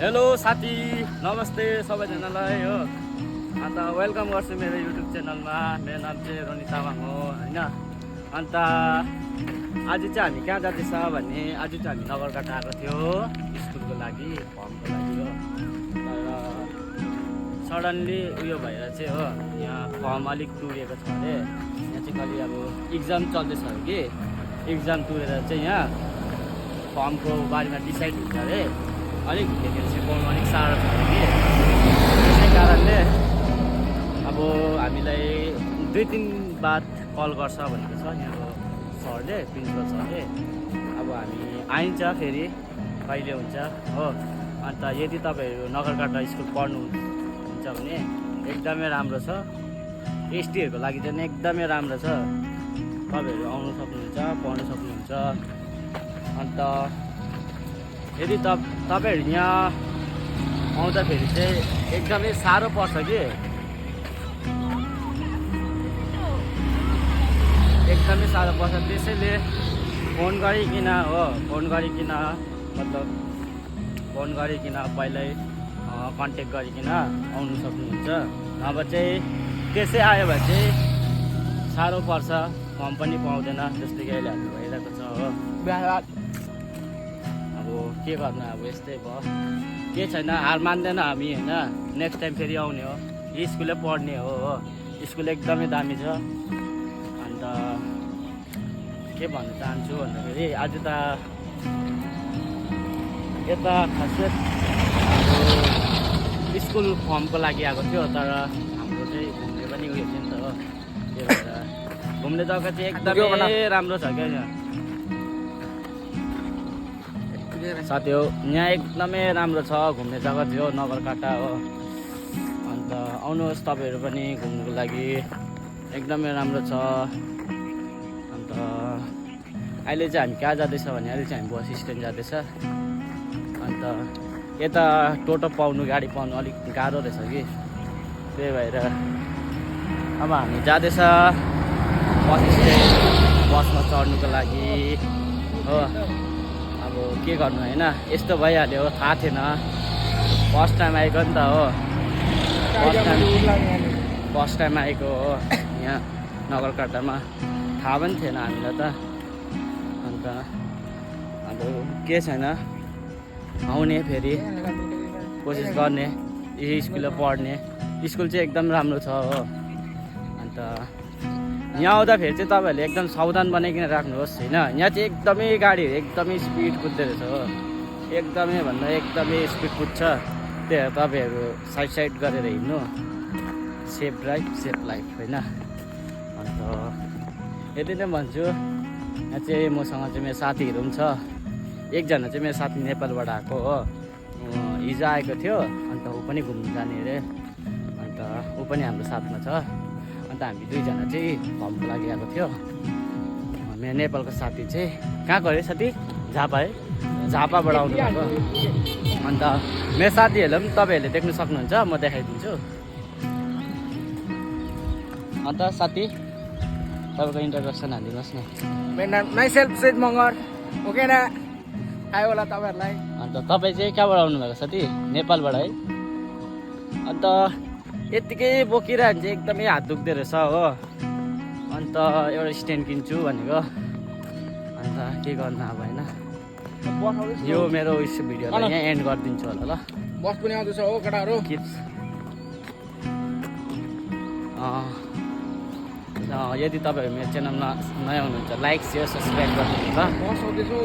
Hello साथी, नमस्ते सबैजनालाई हो। अन्त वेलकम गर्छु मेरो युट्युब च्यानलमा। मेरो नाम चाहिँ रोनी तामाङ हो होइन। अन्त आज चाहिँ हामी कहाँ जाँदैछ भने आज चाहिँ हामी नगरकाटा आएको थियो स्कुलको लागि, फर्मको लागि हो। तर सडनली उयो भएर चाहिँ हो, यहाँ फर्म अलिक तुरेको छ अरे। यहाँ चाहिँ कहिले अब इक्जाम चल्दैछ कि इक्जाम तुरेर चाहिँ यहाँ फर्मको बारेमा डिसाइड हुन्छ अरे। अलिक त्यतिखेर चाहिँ पाउनु अलिक साह्रो छ कि त्यसै कारणले अब हामीलाई 2 दिन बाद कल गर्छ भनेको छ यहाँको सरले, प्रिन्सिपल सरले। अब हामी आइन्छ फेरि कहिले हुन्छ हो। अन्त यदि तपाईँहरू नगरकाटा स्कुल पढ्नुहुन्छ भने एकदमै राम्रो छ। एसटीहरूको लागि चाहिँ एकदमै राम्रो छ। तपाईँहरू आउनु सक्नुहुन्छ, पढ्नु सक्नुहुन्छ। अन्त यदि तपाईँहरू यहाँ आउँदाखेरि चाहिँ एकदमै साह्रो पर्छ कि, एकदमै साह्रो पर्छ। त्यसैले फोन गरिकन हो, फोन गरिकन मतलब फोन गरिकन पहिल्यै कन्ट्याक्ट गरिकन आउनु सक्नुहुन्छ। नभए चाहिँ त्यसै आयो भने चाहिँ साह्रो पर्छ, फर्म पनि पाउँदैन जस्तै कि अहिले हाम्रो भइरहेको छ हो। अब के गर्नु, अब यस्तै भयो, के छैन, हार मान्दैन हामी होइन। नेक्स्ट टाइम फेरि आउने हो, स्कुलै पढ्ने हो। स्कुल एकदमै दामी छ। अन्त के भन्न चाहन्छु भन्दाखेरि आज त यता खासै स्कुल फर्मको लागि आएको थियो, तर हाम्रो चाहिँ घुम्ने पनि उयो थियो नि त हो। त्यही भएर घुम्ने जग्गा चाहिँ एकदमै राम्रो छ क्या यहाँ साथी हो। यहाँ एकदमै राम्रो छ, घुम्ने जग्गा थियो नगरकाटा हो। अन्त आउनुहोस् तपाईँहरू पनि घुम्नुको लागि, एकदमै राम्रो छ। अन्त अहिले चाहिँ हामी कहाँ जाँदैछ भने अहिले चाहिँ हामी बस स्ट्यान्ड जाँदैछ। अन्त यता टोटो पाउनु, गाडी पाउनु अलिक गाह्रो रहेछ कि, त्यही भएर अब हामी जाँदैछ बस स्ट्यान्ड, बसमा चढ्नुको लागि हो। अब के गर्नु होइन, यस्तो भइहाल्यो, थाहा थिएन, फर्स्ट टाइम आएको नि त हो। फर्स्ट टाइम आएको हो यहाँ नगरकाटामा, थाहा पनि थिएन हामीलाई त। अन्त अब के छैन, आउने फेरि कोसिस गर्ने, यही स्कुलमा पढ्ने। स्कुल चाहिँ एकदम राम्रो छ हो। अन्त यहाँ आउँदाखेरि चाहिँ तपाईँहरूले एकदम सावधान बनाइकन राख्नुहोस् होइन। यहाँ चाहिँ एकदमै गाडीहरू एकदमै स्पिड कुद्दो रहेछ हो, एकदमै भन्दा एकदमै स्पिड कुद्छ। त्यही भएर तपाईँहरू साइड गरेर हिँड्नु, सेफ ड्राइभ सेफ लाइफ होइन। अन्त यति नै भन्छु। यहाँ चाहिँ मसँग चाहिँ मेरो साथीहरू पनि छ। एकजना चाहिँ मेरो साथी नेपालबाट आएको हो, हिजो आएको थियो। अन्त ऊ पनि घुम्नु जाने अरे, अन्त ऊ पनि हाम्रो साथमा छ। अन्त हामी 2 जना चाहिँ फर्मको लागि आएको थियो। मेरो नेपालको साथी चाहिँ कहाँको अरे साथी? झापा है, झापाबाट आउनु भएको। अन्त मेरो साथीहरूलाई पनि तपाईँहरूले देख्नु सक्नुहुन्छ, म देखाइदिन्छु। अन्त साथी तपाईँको इन्ट्रोडक्सन हालिदिनुहोस् न। मेरो नाम माइसेल्फ सेट मगर, ओके ना? आयो होला तपाईँहरूलाई। अन्त तपाईँ चाहिँ कहाँबाट आउनुभएको साथी? नेपालबाट है। अन्त यत्तिकै बोकिरह्यो भने चाहिँ एकदमै हात दुख्दो रहेछ हो। अन्त एउटा स्ट्यान्ड किन्छु भनेको। अन्त के गर्नु अब होइन। यो मेरो उस भिडियोलाई यहाँ एन्ड गरिदिन्छु होला ल। बस पनि आउँदैछ हो केटाहरू। यदि तपाईँहरू मेरो च्यानलमा नयाँ हुनुहुन्छ, लाइक सेयर सब्सक्राइब गरिदिनु ल। बस आउँदैछु।